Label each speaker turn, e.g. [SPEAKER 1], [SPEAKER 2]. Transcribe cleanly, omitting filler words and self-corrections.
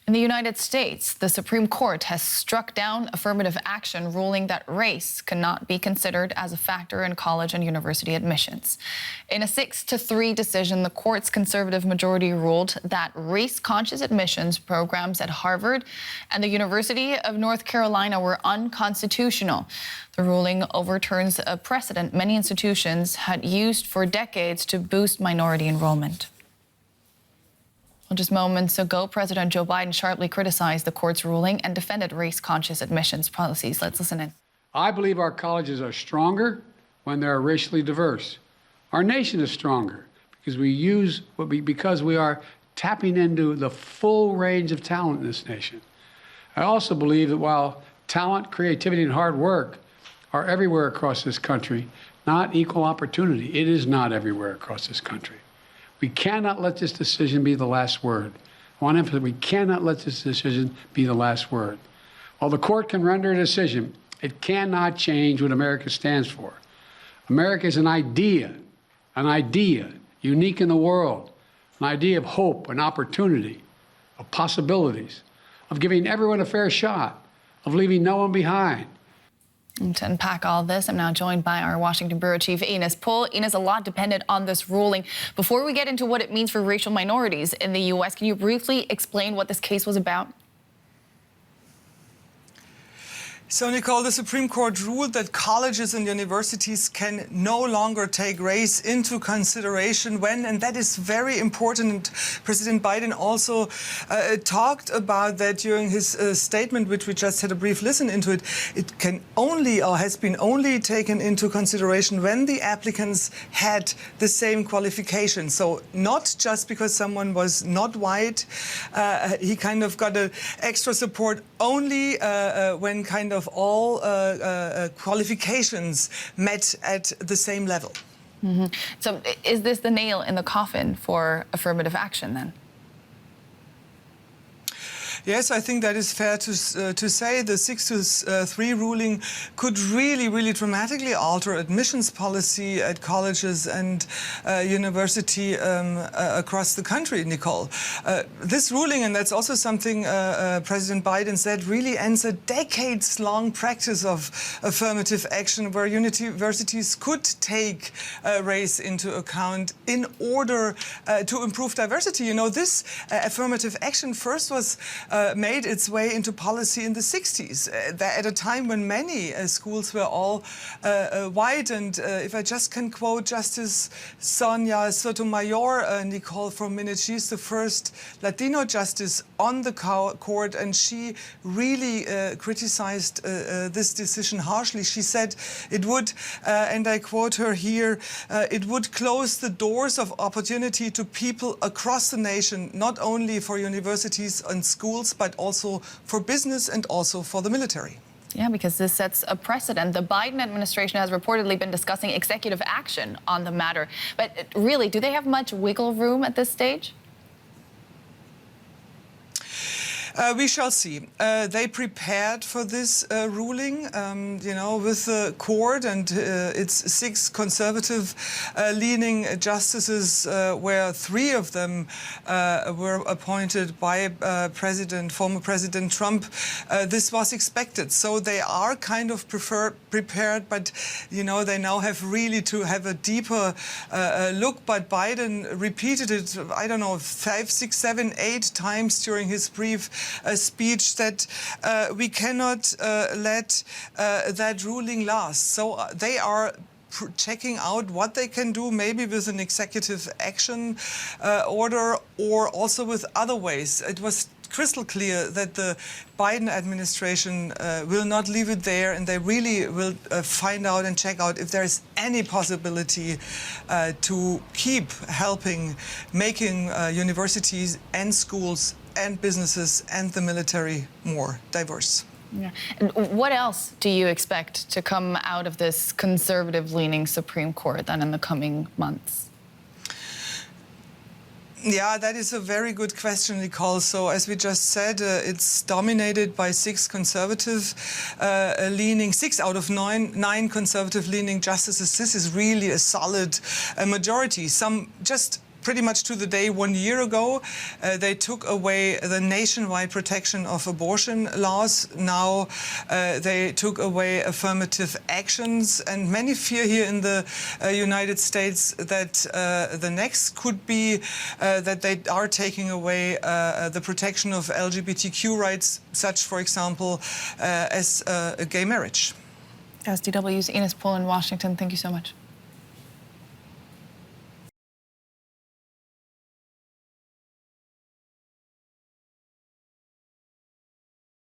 [SPEAKER 1] In the United States, the Supreme Court has struck down affirmative action, ruling that race cannot be considered as a factor in college and university admissions. In a 6-3 decision, the court's conservative majority ruled that race-conscious admissions programs at Harvard and the University of North Carolina were unconstitutional. The ruling overturns a precedent many institutions had used for decades to boost minority enrollment. Well, just moments ago, President Joe Biden sharply criticized the court's ruling and defended race-conscious admissions policies. Let's listen in.
[SPEAKER 2] I believe our colleges are stronger when they're racially diverse. Our nation is stronger because we are tapping into the full range of talent in this nation. I also believe that while talent, creativity, and hard work are everywhere across this country, not equal opportunity. It is not everywhere across this country. We cannot let this decision be the last word. I want to emphasize, we cannot let this decision be the last word. While the court can render a decision, it cannot change what America stands for. America is an idea unique in the world, an idea of hope and opportunity, of possibilities, of giving everyone a fair shot, of leaving no one behind.
[SPEAKER 1] And to unpack all this, I'm now joined by our Washington Bureau Chief, Enos Poole. Enos, a lot depended on this ruling. Before we get into what it means for racial minorities in the U.S., can you briefly explain what this case was about?
[SPEAKER 3] So, Nicole, the Supreme Court ruled that colleges and universities can no longer take race into consideration when, and that is very important. President Biden also talked about that during his statement, which we just had a brief listen into it. It can only, or has been only taken into consideration when the applicants had the same qualifications. So not just because someone was not white, he kind of got an extra support only when kind of all qualifications met at the same level.
[SPEAKER 1] Mm-hmm. So is this the nail in the coffin for affirmative action then?
[SPEAKER 3] Yes, I think that is fair to say. The 6-3 ruling could really dramatically alter admissions policy at colleges and university across the country, Nicole. This ruling, and that's also something President Biden said, really ends a decades-long practice of affirmative action where universities could take race into account in order to improve diversity. You know, this affirmative action first was made its way into policy in the 60s, at a time when many schools were all white. And if I just can quote Justice Sonia Sotomayor, Nicole, for a minute, she's the first Latino justice on the court, and she really criticized this decision harshly. She said it would, and I quote her here, it would close the doors of opportunity to people across the nation, not only for universities and schools, but also for business and also for the military.
[SPEAKER 1] Yeah, because this sets a precedent. The Biden administration has reportedly been discussing executive action on the matter. But really, do they have much wiggle room at this stage?
[SPEAKER 3] We shall see. They prepared for this ruling, you know, with the court and its 6 conservative-leaning justices, where 3 of them were appointed by former President Trump. This was expected. So they are kind of prepared, but, you know, they now have really to have a deeper look. But Biden repeated it, I don't know, 5, 6, 7, 8 times during his brief speech that we cannot let that ruling last. So they are checking out what they can do, maybe with an executive action order or also with other ways. It was crystal clear that the Biden administration will not leave it there, and they really will find out and check out if there is any possibility to keep helping making universities and schools and businesses and the military more diverse.
[SPEAKER 1] Yeah. And what else do you expect to come out of this conservative-leaning Supreme Court then in the coming months?
[SPEAKER 3] Yeah, that is a very good question, Nicole. So as we just said, it's dominated by 6 conservative-leaning, 6 out of 9 conservative-leaning justices. This is really a solid majority. Some just pretty much to the day 1 year ago, they took away the nationwide protection of abortion laws. Now they took away affirmative actions, and many fear here in the United States that the next could be that they are taking away the protection of LGBTQ rights, such, for example, as gay marriage.
[SPEAKER 1] SDW's Enos Poole in Washington, thank you so much.